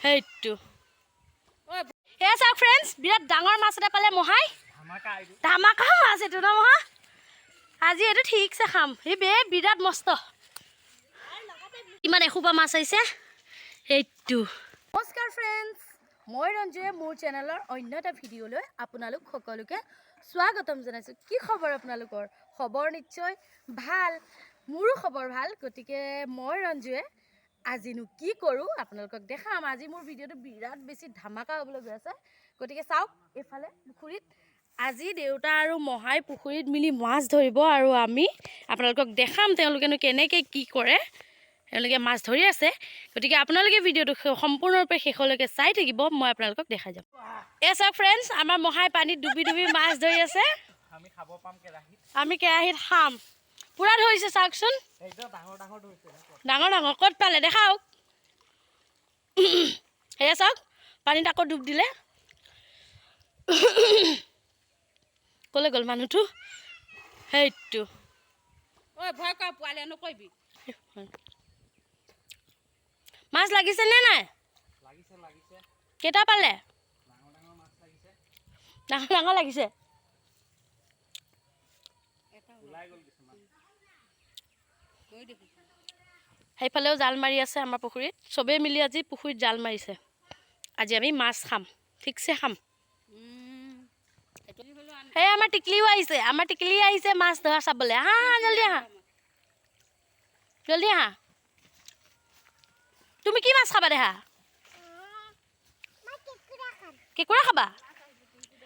সেইটো এ চাওক ফ্ৰেণ্ডছ বিৰাট ডাঙৰ মাছ এটা পালে মহাই ধামাকা মাছ এইটো ন মহা আজি এইটো ঠিকছে খাম এই বিৰাট মস্ত ইমান এসোপা মাছ আহিছে সেইটো নমস্কাৰ ফ্ৰেণ্ডছ মই ৰঞ্জুৱে মোৰ চেনেলৰ অন্য এটা ভিডিঅ'লৈ আপোনালোক সকলোকে স্বাগতম জনাইছোঁ কি খবৰ আপোনালোকৰ খবৰ নিশ্চয় ভাল মোৰো খবৰ ভাল গতিকে মই ৰঞ্জুৱে আজিনো কি কৰোঁ আপোনালোকক দেখাম আজি মোৰ ভিডিঅ'টো বিৰাট বেছি ধামাকা হ'বলৈ গৈ আছে গতিকে চাওক এইফালে পুখুৰীত আজি দেউতা আৰু মহাই পুখুৰীত মিলি মাছ ধৰিব আৰু আমি আপোনালোকক দেখাম তেওঁলোকেনো কেনেকৈ কি কৰে তেওঁলোকে মাছ ধৰি আছে গতিকে আপোনালোকে ভিডিঅ'টো সম্পূৰ্ণৰূপে শেষলৈকে চাই থাকিব মই আপোনালোকক দেখাই যাম এ চাওক ফ্ৰেণ্ডছ আমাৰ মহাই পানীত ডুবি ডুবি মাছ ধৰি আছে আমি খাব পাম কেৰাহীত আমি কেৰাহীত খাম পুৰা ধৰিছে চাওকচোন ডাঙৰ ডাঙৰ ক'ত পালে দেখাওক সেয়া চাওক পানীত আকৌ ডুব দিলে ক'লৈ গ'ল মানুহটো সেইটো ঐ ভয় কৰা পোৱালি নকৰিবি মাছ লাগিছে নে নাই কেইটা পালে ডাঙৰ ডাঙৰ লাগিছে সেইফালেও জাল মাৰি আছে আমাৰ পুখুৰীত চবেই মিলি আজি পুখুৰীত জাল মাৰিছে আজি আমি মাছ খাম ঠিকছে খাম সেই আমাৰ টিকলিও আহিছে মাছ ধৰা চাবলৈ আহা জলদি আহা তুমি কি মাছ খাবা দেখা কেঁকুৰা খাবা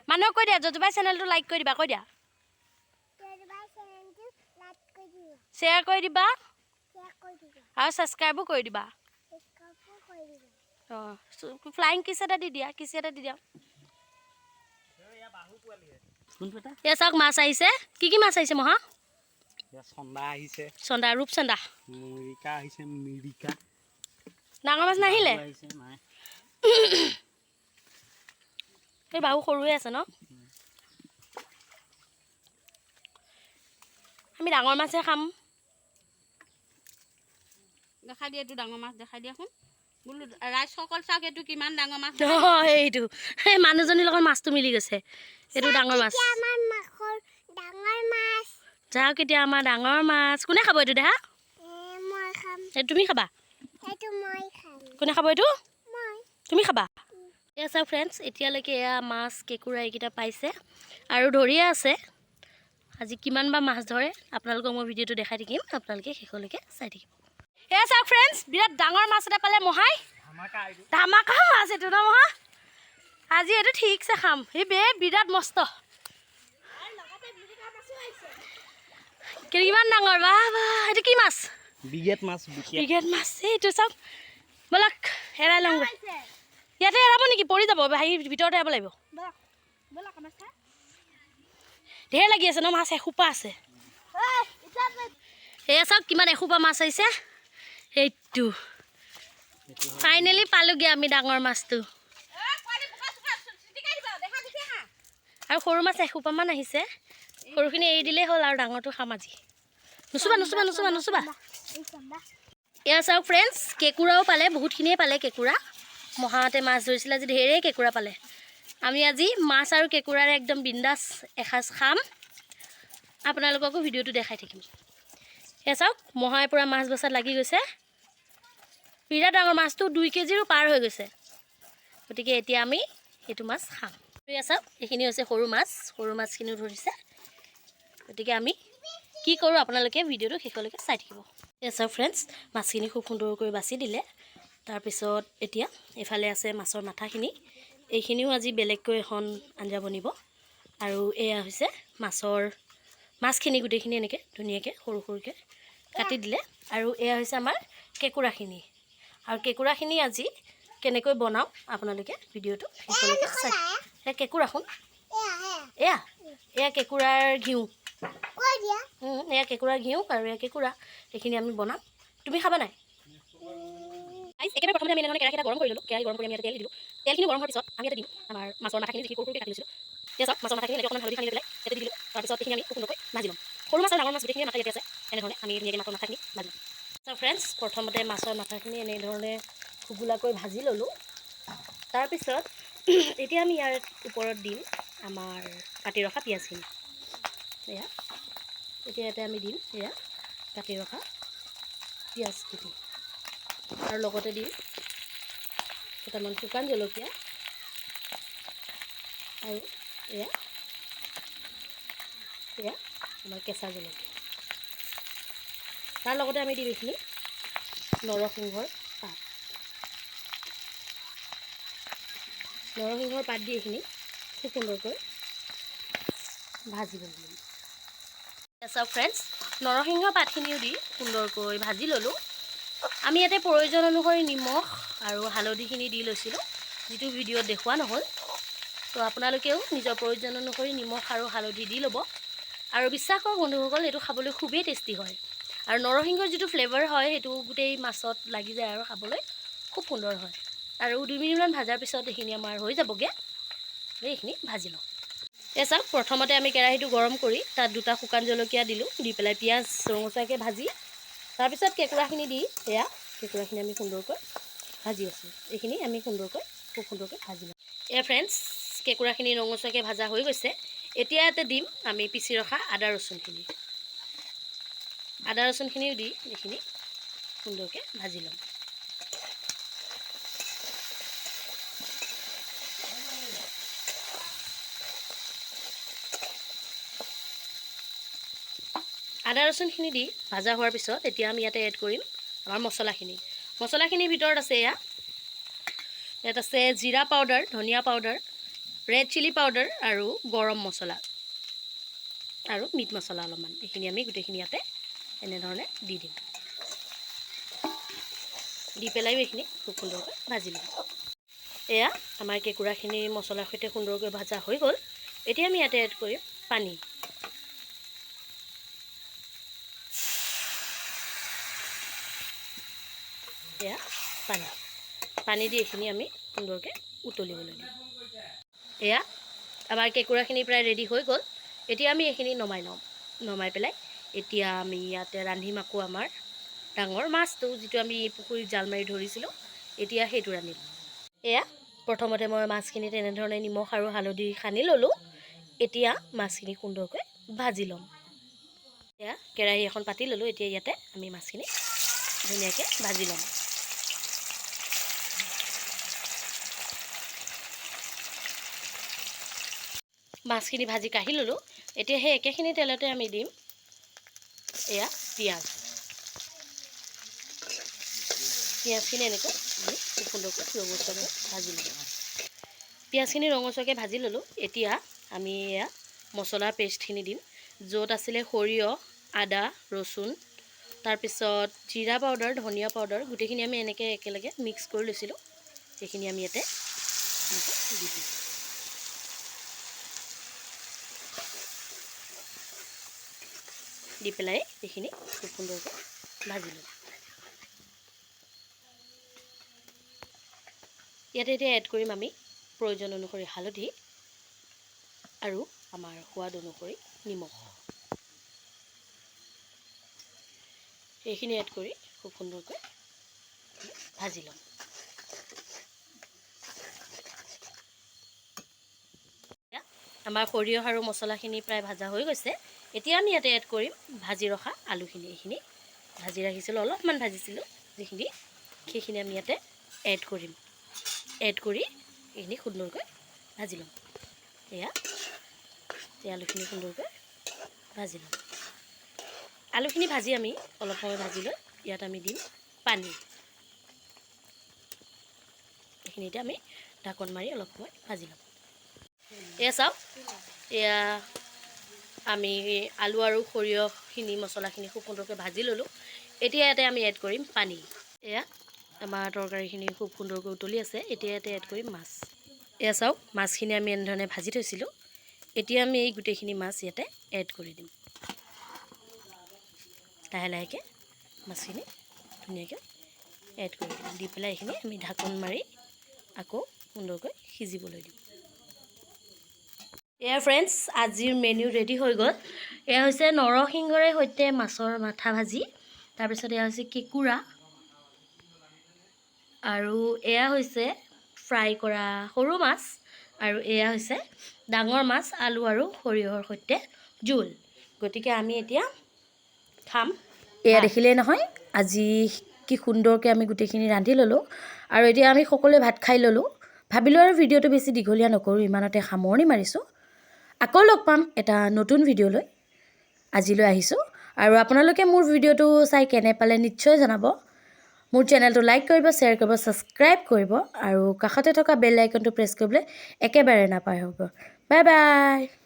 মানুহক কৈ দিয়া যদুবাই চেনেলটো লাইক কৰি দিবা কৈ দিয়া শ্বেয়াৰ কৰি দিবা আৰু ছাবস্ক্ৰাইবো কৰি দিবা অঁ ফ্লাইং কিছ এটা দি দিয়া এয়া চাওক মাছ আহিছে কি মাছ আহিছে মহা চন্দা ৰূপচন্দা ডাঙৰ মাছ নাহিলে এই বাহু সৰুৱে আছে ন আমি ডাঙৰ মাছহে খাম দেখাই দিয়া এইটো ডাঙৰ মাছ দেখাই দিয়াচোন বোলো ৰাইজসকল চাওক এইটো কিমান ডাঙৰ মাছ এইটো সেই মানুহজনীৰ লগত মাছটো মিলি গৈছে এইটো ডাঙৰ মাছ যাওক এতিয়া আমাৰ ডাঙৰ মাছ কোনে খাব এইটো দেখা তুমি খাবা কোনে খাব এইটো তুমি খাবা এয়া চাওক ফ্ৰেণ্ডছ এতিয়ালৈকে এয়া মাছ কেঁকুৰা এইকেইটা পাইছে আৰু ধৰিয়ে আছে আজি কিমান বা মাছ ধৰে আপোনালোকক মই ভিডিঅ'টো দেখাই থাকিম আপোনালোকে শেষলৈকে চাই থাকিব এয়া চাওক ফ্ৰেণ্ডছ বিৰাট ডাঙৰ মাছ এটা পালে মহাই ধামাকা মাছ এইটো ন মহা আজি এইটো ঠিকছে খাম এই বিৰাট মস্ত কিমান ডাঙৰ বাহ এইটো কি মাছ বিগেট মাছ এইটো চাওক ব'লক এৰাই লওঁ ইয়াতে এৰাব নেকি পৰি যাব ভিতৰতে এৰাব লাগিব ঢেৰ লাগি আছে ন মাছ এসোপা আছে এয়া চাওক কিমান এসোপা মাছ আহিছে সেইটো ফাইনেলি পালোগৈ আমি ডাঙৰ মাছটো আৰু সৰু মাছ এসোপামান আহিছে সৰুখিনি এৰি দিলেই হ'ল আৰু ডাঙৰটো খাম আজি নুচুবা এয়া চাওক ফ্ৰেণ্ডছ কেঁকুৰাও পালে বহুতখিনিয়ে পালে কেঁকুৰা মহাহঁতে মাছ ধৰিছিলে আজি ঢেৰেই কেঁকুৰা পালে আমি আজি মাছ আৰু কেঁকুৰাৰে একদম বিন্দাছ এসাঁজ খাম আপোনালোককো ভিডিঅ'টো দেখাই থাকিম এয়া চাওক মহাই পূৰা মাছ বচাত লাগি গৈছে বিৰাট ডাঙৰ মাছটো 2 কেজিৰো পাৰ হৈ গৈছে গতিকে এতিয়া আমি সেইটো মাছ খাম এয়া চাওক এইখিনি হৈছে সৰু মাছখিনিও ধৰিছে গতিকে আমি কি কৰোঁ আপোনালোকে ভিডিঅ'টো শেষলৈকে চাই থাকিব এয়া চাওক ফ্ৰেণ্ডছ মাছখিনি খুব সুন্দৰকৈ বাছি দিলে তাৰপিছত এতিয়া এইফালে আছে মাছৰ মাথাখিনি এইখিনিও আজি বেলেগকৈ এখন আঞ্জা বনিব আৰু এয়া হৈছে মাছখিনি গোটেইখিনি এনেকৈ ধুনীয়াকৈ সৰু সৰুকৈ কাটি দিলে আৰু এয়া হৈছে আমাৰ কেঁকুৰাখিনি আৰু কেঁকুৰাখিনি আজি কেনেকৈ বনাওঁ আপোনালোকে ভিডিঅ'টো শেষলৈকে চাই এয়া কেঁকুৰাখন এয়া কেঁকুৰাৰ ঘিউ এয়া কেঁকুৰাৰ ঘিউ আৰু এয়া কেঁকুৰা এইখিনি আমি বনাম তুমি খাবা নাই একেবাৰে প্ৰথমতে আমি এনেধৰণে কেৰাহী এটা গৰম কৰি ল'লোঁ কেৰাহী গৰম কৰি আমি ইয়াতে তেল দিলোঁ তেলখিনি গৰম হোৱাৰ পিছত আমি ইয়াতে দিম আমাৰ মাছৰ মাথাখিনি যিখিনি সৰু সৰুকৈ কাটি লৈছিলোঁ এতিয়া চাওক মাছৰ মাথাখিনি অকণমান হালধি সানি পেলাই ইয়াতে দিলোঁ তাৰপিছত এইখিনি আমি খুব সুন্দৰকৈ ভাজি ল'ম সৰু মাছ আৰু ডাঙৰ মাছ গোটেইখিনি মাথা ইয়াতে আছে এনেধৰণে আমি ধুনীয়াকৈ মাছৰ মাথাখিনি ভাজি ল'ম চাওক ফ্ৰেণ্ডছ প্ৰথমতে মাছৰ মাথাখিনি এনেধৰণে ঘুগুলাকৈ ভাজি ল'লোঁ তাৰপিছত এতিয়া আমি ইয়াৰ ওপৰত দিম আমাৰ কাটি ৰখা পিঁয়াজখিনি। এয়া এতিয়া ইয়াতে আমি দিম এয়া কাটি ৰখা পিঁয়াজখিনি আৰু লগতে দিম কেইটামান শুকান জলকীয়া আৰু এয়া আমাৰ কেঁচা জলকীয়া। তাৰ লগতে আমি দিম এইখিনি নৰসিংহৰ পাত। নৰসিংহৰ পাত দি এইখিনি খুব সুন্দৰকৈ ভাজিব দিম। চাওক ফ্ৰেণ্ডছ, নৰসিংহ পাতখিনিও দি সুন্দৰকৈ ভাজি ল'লোঁ। আমি ইয়াতে প্ৰয়োজন অনুসৰি নিমখ আৰু হালধিখিনি দি লৈছিলোঁ, যিটো ভিডিঅ'ত দেখুওৱা নহ'ল। তো আপোনালোকেও নিজৰ প্ৰয়োজন অনুসৰি নিমখ আৰু হালধি দি ল'ব। আৰু বিশ্বাস কৰক বন্ধুসকল, এইটো খাবলৈ খুবেই টেষ্টি হয়। আৰু নৰসিংহৰ যিটো ফ্লেভাৰ হয় সেইটো গোটেই মাছত লাগি যায় আৰু খাবলৈ খুব সুন্দৰ হয়। আৰু 2 মিনিটমান ভজাৰ পিছত এইখিনি আমাৰ হৈ যাবগৈ। এইখিনি ভাজি লওঁ। চাওক, প্ৰথমতে আমি কেৰাহীটো গৰম কৰি তাত 2টা শুকান জলকীয়া দিলোঁ, দি পেলাই পিঁয়াজ ৰঙচুৱাকৈ ভাজি তাৰপিছত কেঁকুৰাখিনি দি কেঁকুৰাখিনি আমি সুন্দৰকৈ ভাজি আছোঁ। এইখিনি আমি খুব সুন্দৰকৈ ভাজি লওঁ। ফ্ৰেণ্ডছ, কেঁকুৰাখিনি ৰঙচুৱাকৈ ভাজা হৈ গৈছে। এতিয়া ইয়াতে দিম আমি পিচি ৰখা আদা ৰচুনখিনিও দি এইখিনি সুন্দৰকৈ ভাজি ল'ম। আদা ৰচুনখিনি দি ভাজা হোৱাৰ পিছত এতিয়া আমি ইয়াতে এড কৰিম আমাৰ মছলাখিনিৰ ভিতৰত আছে ইয়াত আছে জিৰা পাউডাৰ, ধনিয়া পাউডাৰ, ৰেড চিলি পাউডাৰ আৰু গৰম মছলা আৰু মিট মছলা অলপমান। এইখিনি আমি গোটেইখিনি ইয়াতে এনেধৰণে দি দিম। দি পেলাইও এইখিনি খুব সুন্দৰকৈ ভাজি ল'ম। এয়া আমাৰ কেঁকুৰাখিনি মছলাৰ সৈতে সুন্দৰকৈ ভাজা হৈ গ'ল। এতিয়া আমি ইয়াতে এড কৰিম পানী। এয়া পানী দি এইখিনি আমি সুন্দৰকৈ উতলিবলৈ দিম। এয়া আমাৰ কেঁকুৰাখিনি প্ৰায় ৰেডি হৈ গ'ল। এতিয়া আমি এইখিনি নমাই পেলাই এতিয়া আমি ইয়াতে ৰান্ধিম আকৌ আমাৰ ডাঙৰ মাছটো, যিটো আমি পুখুৰীত জাল মাৰি ধৰিছিলোঁ। এতিয়া সেইটো ৰান্ধিম। এয়া প্ৰথমতে মই মাছখিনি তেনেধৰণে নিমখ আৰু হালধি সানি ল'লোঁ। এতিয়া মাছখিনি সুন্দৰকৈ ভাজি ল'ম। এয়া কেৰাহী এখন পাতি ল'লোঁ। এতিয়া ইয়াতে আমি মাছখিনি ধুনীয়াকৈ ভাজি ল'ম। মাছখিনি ভাজি কাঢ়ি ল'লোঁ। এতিয়া সেই একেখিনি তেলতে আমি দিম এয়া পিঁয়াজখিনি এনেকৈ আমি খুব সুন্দৰকৈ ৰঙচুৱাকৈ ভাজি ল'লোঁ। পিঁয়াজখিনি ৰঙচুৱাকৈ ভাজি ল'লোঁ। এতিয়া আমি এয়া মছলাৰ পেষ্টখিনি দিম, য'ত আছিলে সৰিয়হ, আদা, ৰচুন, তাৰপিছত জিৰা পাউডাৰ, ধনিয়া পাউডাৰ, গোটেইখিনি আমি এনেকৈ একেলগে মিক্স কৰি লৈছিলোঁ। সেইখিনি আমি ইয়াতে দি দিম। দি পেলাই এইখিনি খুব সুন্দৰকৈ ভাজি ল'ম। ইয়াতে এতিয়া এড কৰিম আমি প্ৰয়োজন অনুসৰি হালধি আৰু আমাৰ সোৱাদ অনুসৰি নিমখ। এইখিনি এড কৰি খুব সুন্দৰকৈ ভাজি ল'ম। আমাৰ সৰিয়হ আৰু মছলাখিনি প্ৰায় ভাজা হৈ গৈছে। এতিয়া আমি ইয়াতে এড কৰিম ভাজি ৰখা আলুখিনি। এইখিনি ভাজি ৰাখিছিলোঁ, অলপমান ভাজিছিলোঁ যিখিনি, সেইখিনি আমি ইয়াতে এড কৰিম। এড কৰি এইখিনি সুন্দৰকৈ ভাজি ল'ম। এয়া আলুখিনি সুন্দৰকৈ ভাজি ল'ম। আলুখিনি ভাজি আমি অলপ সময় ভাজি লৈ ইয়াত আমি দিম পানী। এইখিনিতে আমি ঢাকন মাৰি অলপ সময় ভাজি ল'ম। এয়া চাওক, এয়া আমি আলু আৰু সৰিয়হখিনি মছলাখিনি খুব সুন্দৰকৈ ভাজি ল'লোঁ। এতিয়া ইয়াতে আমি এড কৰিম পানী। এয়া আমাৰ তৰকাৰীখিনি খুব সুন্দৰকৈ উতলি আছে। এতিয়া ইয়াতে এড কৰিম মাছ। এয়া চাওক, মাছখিনি আমি এনেধৰণে ভাজি থৈছিলোঁ। এতিয়া আমি এই গোটেইখিনি মাছ ইয়াতে এড কৰি দিম। লাহেকৈ মাছখিনি ধুনীয়াকৈ এড কৰি দিম। দি পেলাই এইখিনি আমি ঢাকন মাৰি আকৌ সুন্দৰকৈ সিজিবলৈ দিম। এয়া ফ্ৰেণ্ডছ, আজিৰ মেনু ৰেডি হৈ গ'ল। এয়া হৈছে নৰসিংহৰে সৈতে মাছৰ মাথা ভাজি। তাৰপিছত এয়া হৈছে কেঁকুৰা, আৰু এয়া হৈছে ফ্ৰাই কৰা সৰু মাছ আৰু এয়া হৈছে ডাঙৰ মাছ আলু আৰু সৰিয়হৰ সৈতে জোল। গতিকে আমি এতিয়া খাম। এয়া দেখিলেই নহয় আজি কি সুন্দৰকৈ আমি গোটেইখিনি ৰান্ধি ল'লোঁ আৰু এতিয়া আমি সকলোৱে ভাত খাই ল'লোঁ। ভাবিলোঁ আৰু ভিডিঅ'টো বেছি দীঘলীয়া নকৰোঁ, ইমানতে সামৰণি মাৰিছোঁ। আকৌ লগ পাম এটা নতুন ভিডিঅ' লৈ। আজিলৈ আহিছোঁ আৰু আপোনালোকে মোৰ ভিডিঅ'টো চাই কেনে পালে নিশ্চয় জনাব। মোৰ চেনেলটো লাইক কৰিব, শ্বেয়াৰ কৰিব, ছাবস্ক্ৰাইব কৰিব আৰু কাষতে থকা বেল আইকনটো প্ৰেছ কৰিবলৈ একেবাৰে নাপাহৰিব। Bye bye.